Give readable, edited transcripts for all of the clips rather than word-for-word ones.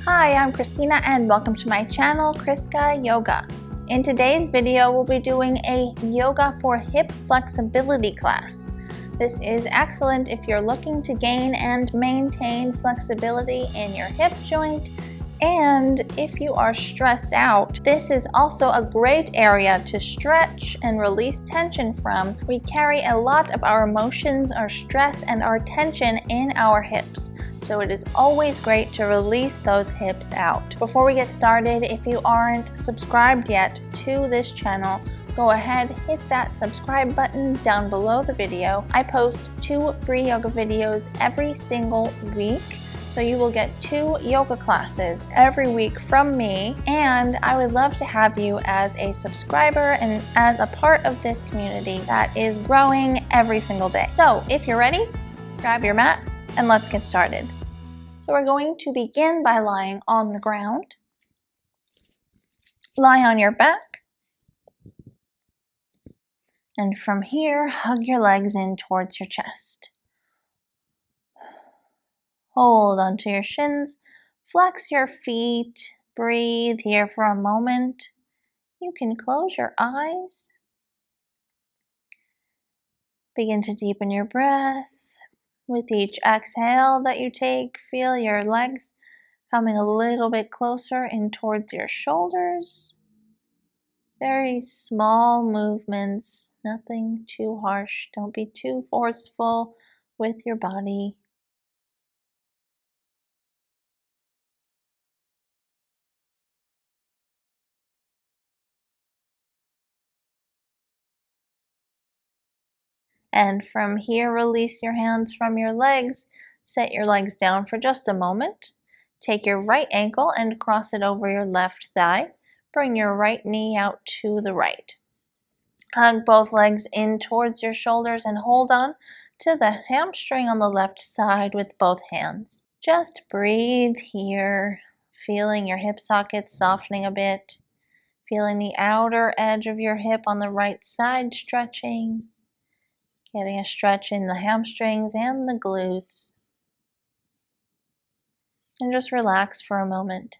Hi, I'm Christina and welcome to my channel, ChriskaYoga. In today's video, we'll be doing a yoga for hip flexibility class. This is excellent if you're looking to gain and maintain flexibility in your hip joint, and if you are stressed out. This is also a great area to stretch and release tension from. We carry a lot of our emotions, our stress, and our tension in our hips. So it is always great to release those hips out. Before we get started, if you aren't subscribed yet to this channel, go ahead, hit that subscribe button down below the video. I post 2 free yoga videos every single week. So you will get 2 yoga classes every week from me, and I would love to have you as a subscriber and as a part of this community that is growing every single day. So if you're ready, grab your mat and let's get started. So we're going to begin by lying on the ground. Lie on your back. And from here, hug your legs in towards your chest. Hold onto your shins. Flex your feet. Breathe here for a moment. You can close your eyes. Begin to deepen your breath. With each exhale that you take, feel your legs coming a little bit closer in towards your shoulders. Very small movements, nothing too harsh. Don't be too forceful with your body. And from here, release your hands from your legs. Set your legs down for just a moment. Take your right ankle and cross it over your left thigh. Bring your right knee out to the right. Hug both legs in towards your shoulders and hold on to the hamstring on the left side with both hands. Just breathe here, feeling your hip sockets softening a bit. Feeling the outer edge of your hip on the right side stretching. Getting a stretch in the hamstrings and the glutes. And just relax for a moment.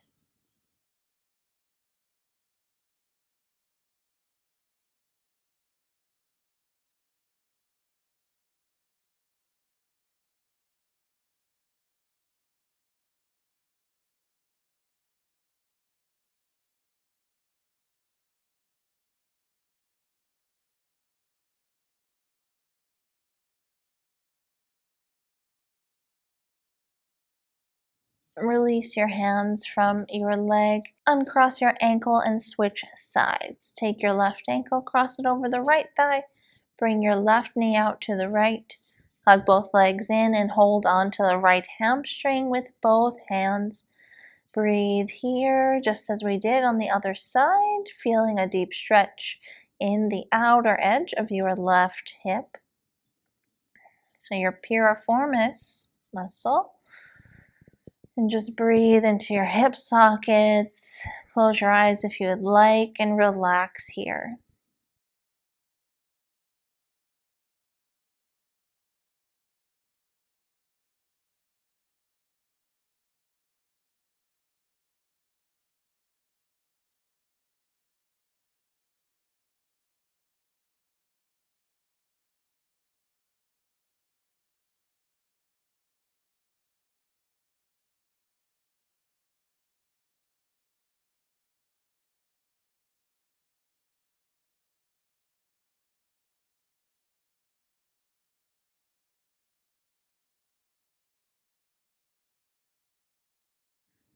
Release your hands from your leg. Uncross your ankle and switch sides. Take your left ankle, cross it over the right thigh. Bring your left knee out to the right. Hug both legs in and hold on to the right hamstring with both hands. Breathe here, just as we did on the other side, feeling a deep stretch in the outer edge of your left hip. So your piriformis muscle. And just breathe into your hip sockets. Close your eyes if you would like and relax here.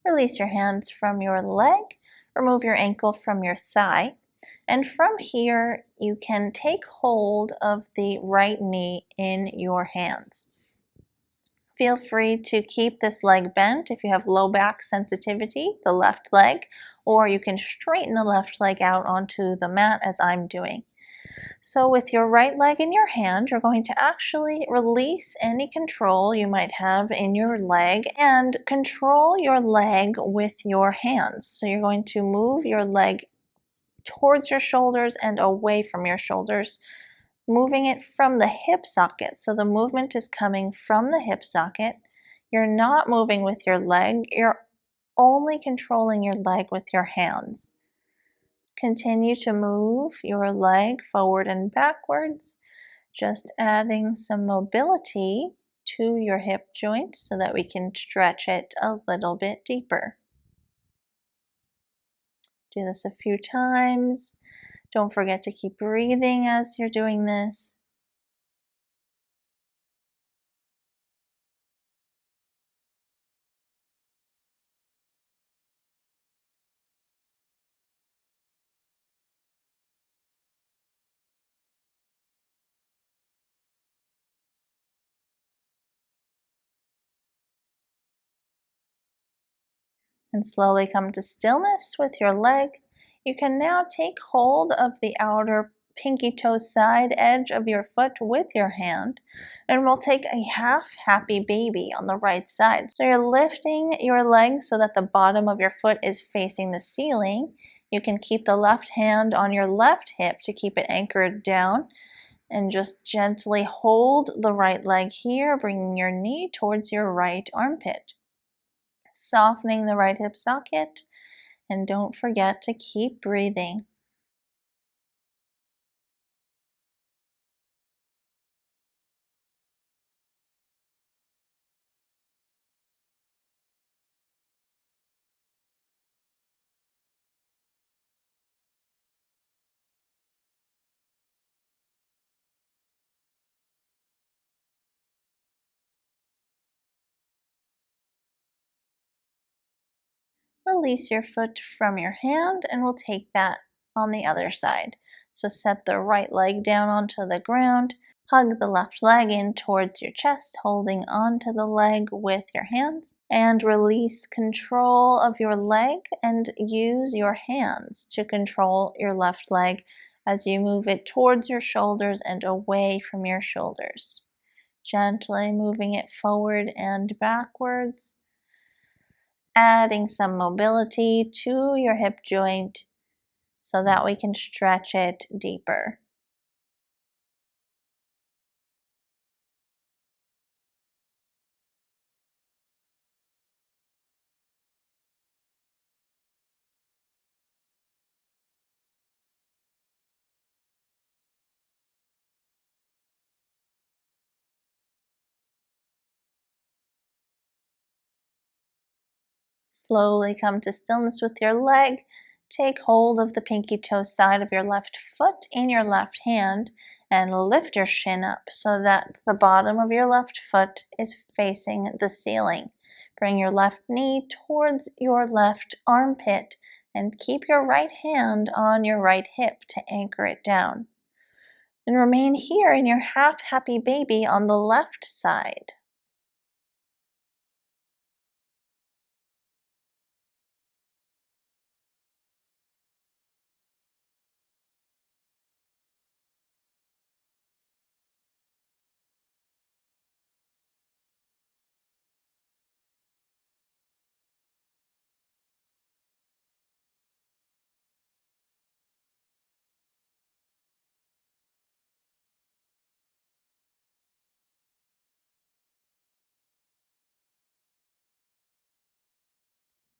Release your hands from your leg. Remove your ankle from your thigh. And from here, you can take hold of the right knee in your hands. Feel free to keep this leg bent if you have low back sensitivity, the left leg, or you can straighten the left leg out onto the mat as I'm doing. So with your right leg in your hand, you're going to actually release any control you might have in your leg and control your leg with your hands. So you're going to move your leg towards your shoulders and away from your shoulders, moving it from the hip socket. So the movement is coming from the hip socket. You're not moving with your leg, you're only controlling your leg with your hands. Continue to move your leg forward and backwards, just adding some mobility to your hip joint so that we can stretch it a little bit deeper. Do this a few times. Don't forget to keep breathing as you're doing this. And slowly come to stillness with your leg. You can now take hold of the outer pinky toe side edge of your foot with your hand, and we'll take a half happy baby on the right side. So you're lifting your leg so that the bottom of your foot is facing the ceiling. You can keep the left hand on your left hip to keep it anchored down, and just gently hold the right leg here, bringing your knee towards your right armpit. Softening the right hip socket, and don't forget to keep breathing. Release your foot from your hand, and we'll take that on the other side. So set the right leg down onto the ground, hug the left leg in towards your chest, holding onto the leg with your hands, and release control of your leg and use your hands to control your left leg as you move it towards your shoulders and away from your shoulders. Gently moving it forward and backwards, adding some mobility to your hip joint so that we can stretch it deeper. Slowly come to stillness with your leg. Take hold of the pinky toe side of your left foot in your left hand and lift your shin up so that the bottom of your left foot is facing the ceiling. Bring your left knee towards your left armpit and keep your right hand on your right hip to anchor it down. And remain here in your half happy baby on the left side.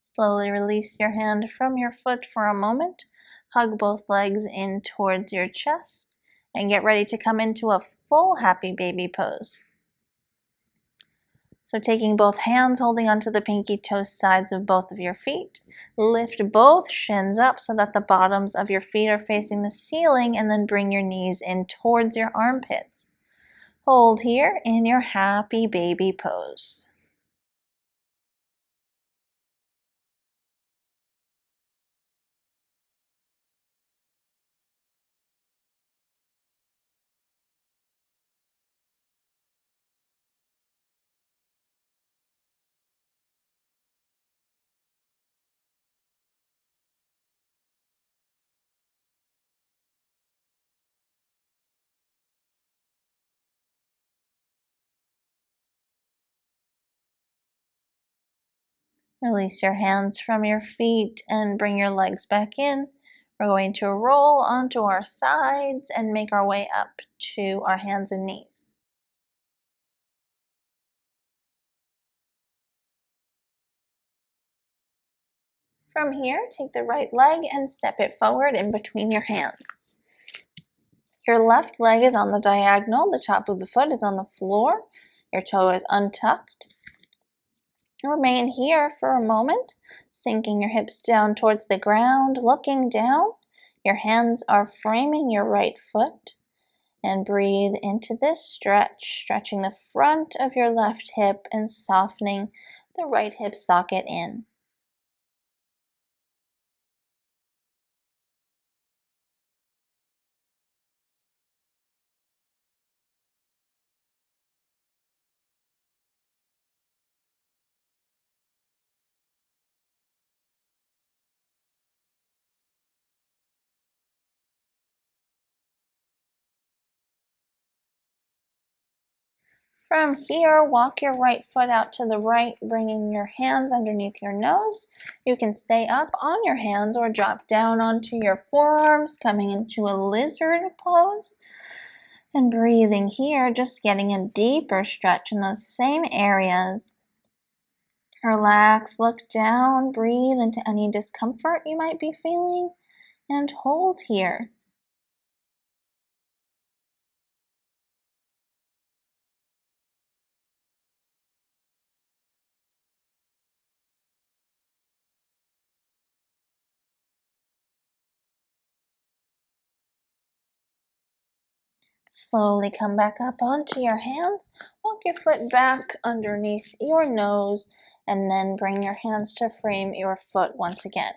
Slowly release your hand from your foot for a moment. Hug both legs in towards your chest and get ready to come into a full happy baby pose. So taking both hands, holding onto the pinky toe sides of both of your feet, lift both shins up so that the bottoms of your feet are facing the ceiling, and then bring your knees in towards your armpits. Hold here in your happy baby pose. Release your hands from your feet and bring your legs back in. We're going to roll onto our sides and make our way up to our hands and knees. From here, take the right leg and step it forward in between your hands. Your left leg is on the diagonal, the top of the foot is on the floor, your toe is untucked. Remain here for a moment, sinking your hips down towards the ground, looking down. Your hands are framing your right foot. And breathe into this stretch, stretching the front of your left hip and softening the right hip socket in. From here, walk your right foot out to the right, bringing your hands underneath your nose. You can stay up on your hands or drop down onto your forearms, coming into a lizard pose. And breathing here, just getting a deeper stretch in those same areas. Relax, look down, breathe into any discomfort you might be feeling, and hold here. Slowly come back up onto your hands. Walk your foot back underneath your nose and then bring your hands to frame your foot once again.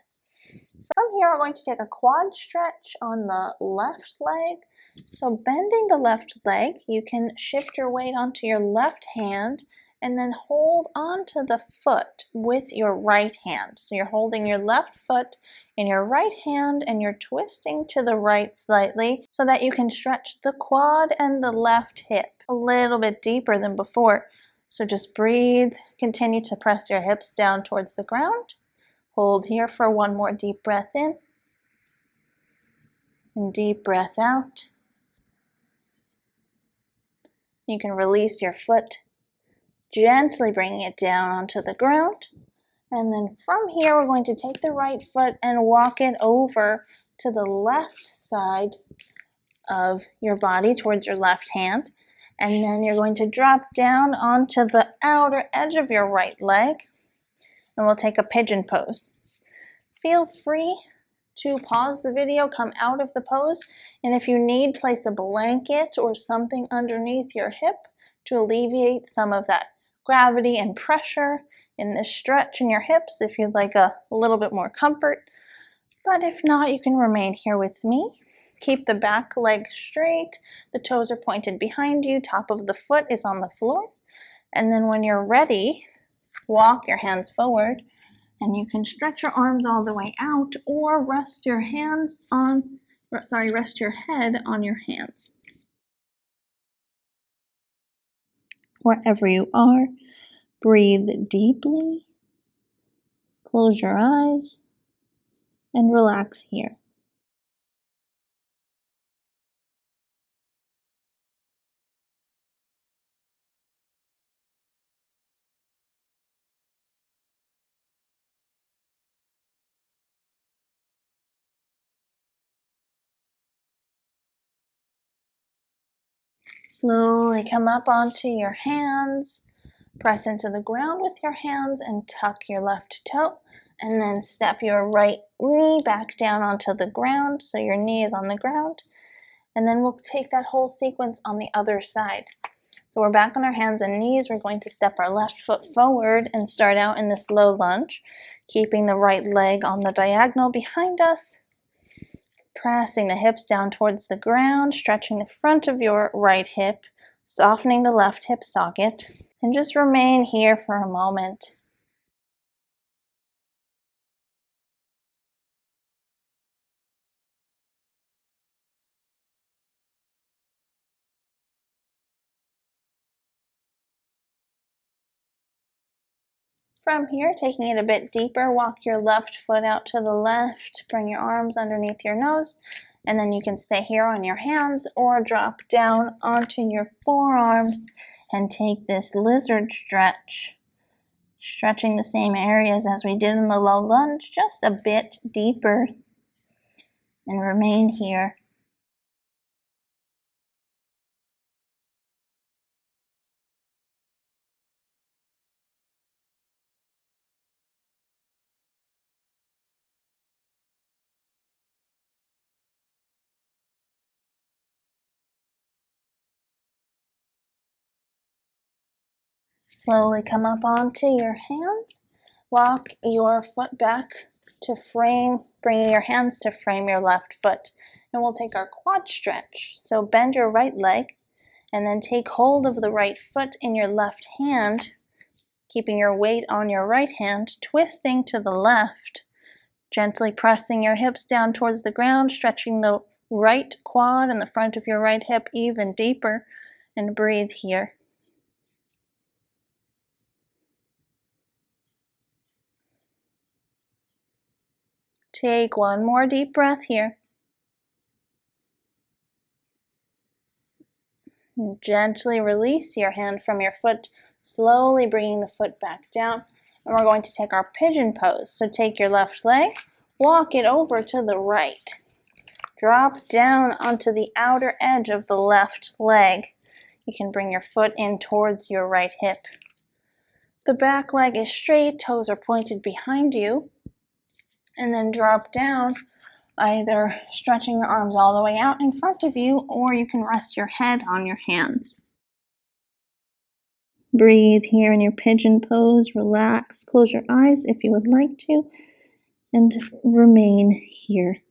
From here, we're going to take a quad stretch on the left leg. So bending the left leg, you can shift your weight onto your left hand and then hold onto the foot with your right hand. So you're holding your left foot in your right hand and you're twisting to the right slightly so that you can stretch the quad and the left hip a little bit deeper than before. So just breathe, continue to press your hips down towards the ground. Hold here for one more deep breath in and deep breath out. You can release your foot, gently bringing it down onto the ground. And then from here, we're going to take the right foot and walk it over to the left side of your body towards your left hand. And then you're going to drop down onto the outer edge of your right leg. And we'll take a pigeon pose. Feel free to pause the video, come out of the pose, and if you need, place a blanket or something underneath your hip to alleviate some of that gravity and pressure in this stretch in your hips if you'd like a little bit more comfort. But if not, you can remain here with me. Keep the back leg straight, the toes are pointed behind you, top of the foot is on the floor. And then when you're ready, walk your hands forward. And you can stretch your arms all the way out or rest your head on your hands. Wherever you are, breathe deeply, close your eyes, and relax here. Slowly come up onto your hands, press into the ground with your hands and tuck your left toe, and then step your right knee back down onto the ground so your knee is on the ground. And then we'll take that whole sequence on the other side. So we're back on our hands and knees. We're going to step our left foot forward and start out in this low lunge, keeping the right leg on the diagonal behind us. Pressing the hips down towards the ground, stretching the front of your right hip, softening the left hip socket, and just remain here for a moment. From here, taking it a bit deeper, walk your left foot out to the left, bring your arms underneath your nose, and then you can stay here on your hands or drop down onto your forearms and take this lizard stretch, Stretching the same areas as we did in the low lunge, just a bit deeper, and remain here. Slowly come up onto your hands. Walk your foot back to frame, bringing your hands to frame your left foot. And we'll take our quad stretch. So bend your right leg and then take hold of the right foot in your left hand, keeping your weight on your right hand, twisting to the left, gently pressing your hips down towards the ground, stretching the right quad and the front of your right hip even deeper, and breathe here. Take one more deep breath here. And gently release your hand from your foot, slowly bringing the foot back down. And we're going to take our pigeon pose. So take your left leg, walk it over to the right. Drop down onto the outer edge of the left leg. You can bring your foot in towards your right hip. The back leg is straight, toes are pointed behind you. And then drop down, either stretching your arms all the way out in front of you, or you can rest your head on your hands. Breathe here in your pigeon pose, relax, close your eyes if you would like to, and remain here.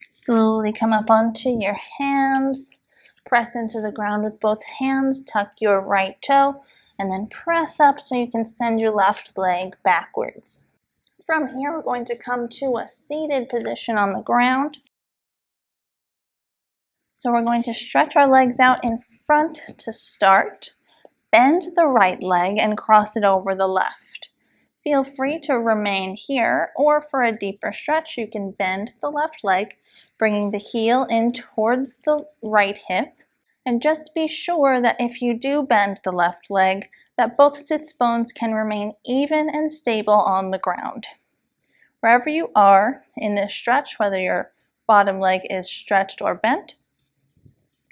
Slowly come up onto your hands, press into the ground with both hands, tuck your right toe, and then press up so you can send your left leg backwards. From here, we're going to come to a seated position on the ground. So we're going to stretch our legs out in front to start. Bend the right leg and cross it over the left. Feel free to remain here, or for a deeper stretch, you can bend the left leg, bringing the heel in towards the right hip. And just be sure that if you do bend the left leg, that both sits bones can remain even and stable on the ground. Wherever you are in this stretch, whether your bottom leg is stretched or bent,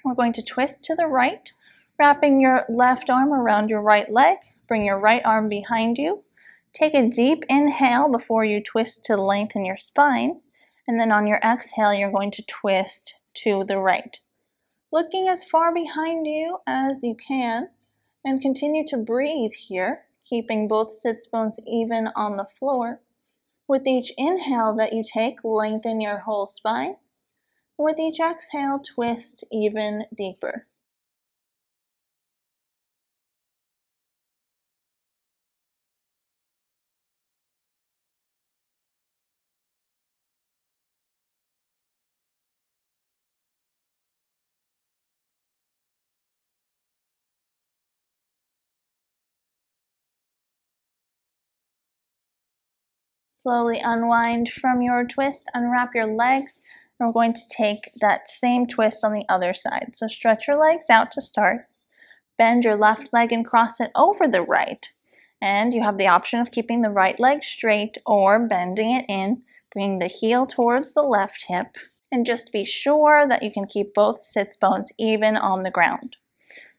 we're going to twist to the right, wrapping your left arm around your right leg. Bring your right arm behind you. Take a deep inhale before you twist to lengthen your spine. And then on your exhale, you're going to twist to the right. Looking as far behind you as you can, and continue to breathe here, keeping both sits bones even on the floor. With each inhale that you take, lengthen your whole spine. With each exhale, twist even deeper. Slowly unwind from your twist, unwrap your legs, and we're going to take that same twist on the other side. So stretch your legs out to start. Bend your left leg and cross it over the right. And you have the option of keeping the right leg straight or bending it in, bringing the heel towards the left hip. And just be sure that you can keep both sits bones even on the ground.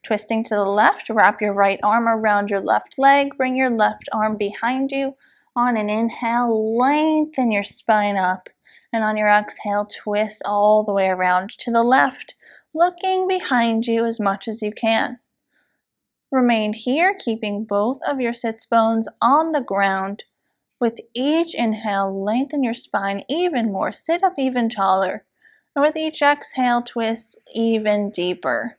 Twisting to the left, wrap your right arm around your left leg, bring your left arm behind you. On an inhale, lengthen your spine up, and on your exhale, twist all the way around to the left, looking behind you as much as you can. Remain here, keeping both of your sits bones on the ground. With each inhale, lengthen your spine even more, sit up even taller, and with each exhale, twist even deeper.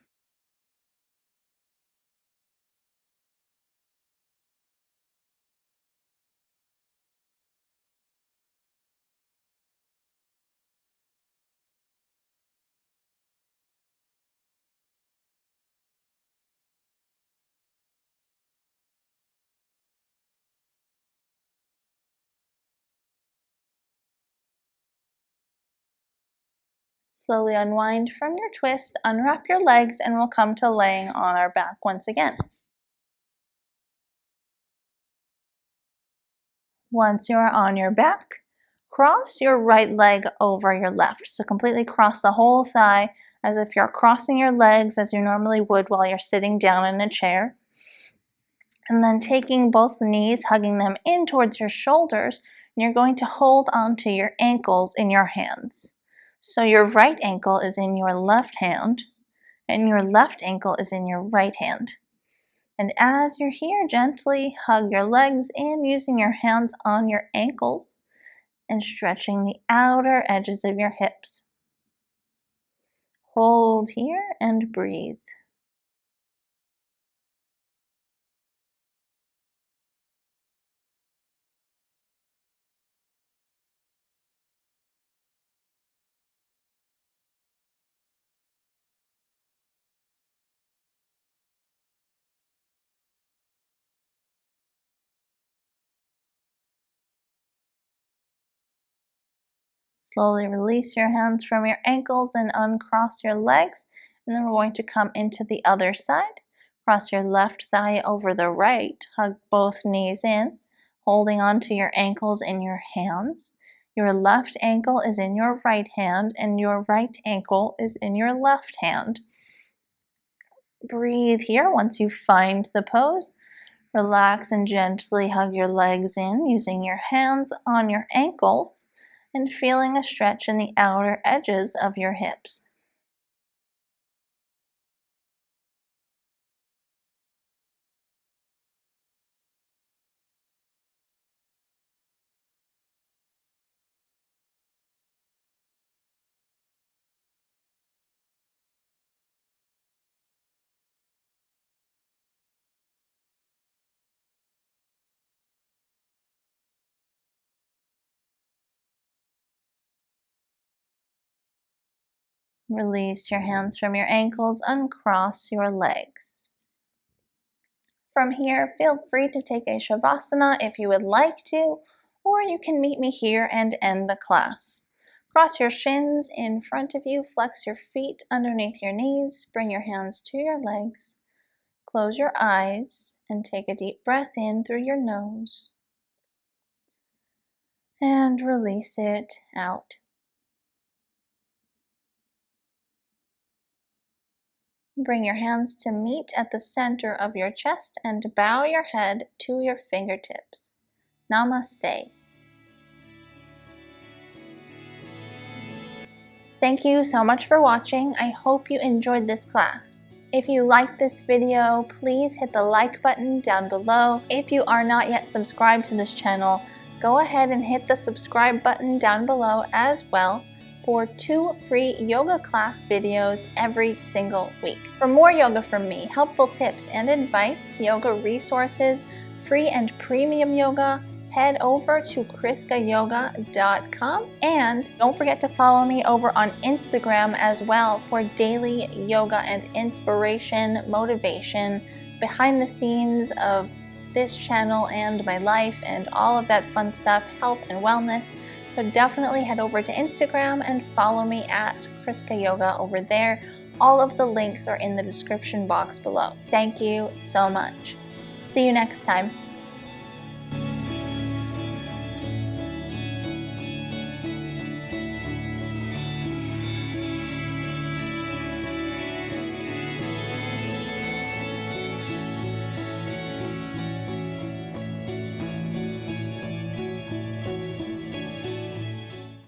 Slowly unwind from your twist, unwrap your legs, and we'll come to laying on our back once again. Once you're on your back, cross your right leg over your left. So completely cross the whole thigh as if you're crossing your legs as you normally would while you're sitting down in a chair. And then taking both knees, hugging them in towards your shoulders, and you're going to hold onto your ankles in your hands. So your right ankle is in your left hand, and your left ankle is in your right hand. And as you're here, gently hug your legs in using your hands on your ankles and stretching the outer edges of your hips. Hold here and breathe. Slowly release your hands from your ankles and uncross your legs. And then we're going to come into the other side. Cross your left thigh over the right. Hug both knees in, holding onto your ankles in your hands. Your left ankle is in your right hand and your right ankle is in your left hand. Breathe here once you find the pose. Relax and gently hug your legs in using your hands on your ankles and feeling a stretch in the outer edges of your hips. Release your hands from your ankles, uncross your legs. From here, feel free to take a Shavasana if you would like to, or you can meet me here and end the class. Cross your shins in front of you, flex your feet underneath your knees, bring your hands to your legs, close your eyes, and take a deep breath in through your nose, and release it out. Bring your hands to meet at the center of your chest and bow your head to your fingertips. Namaste. Thank you so much for watching. I hope you enjoyed this class. If you liked this video, please hit the like button down below. If you are not yet subscribed to this channel, go ahead and hit the subscribe button down below as well for 2 free yoga class videos every single week. For more yoga from me, helpful tips and advice, yoga resources, free and premium yoga, head over to ChriskaYoga.com, and don't forget to follow me over on Instagram as well for daily yoga and inspiration, motivation, behind the scenes of this channel and my life and all of that fun stuff, health and wellness. So definitely head over to Instagram and follow me at ChriskaYoga over there. All of the links are in the description box below. Thank you so much. See you next time.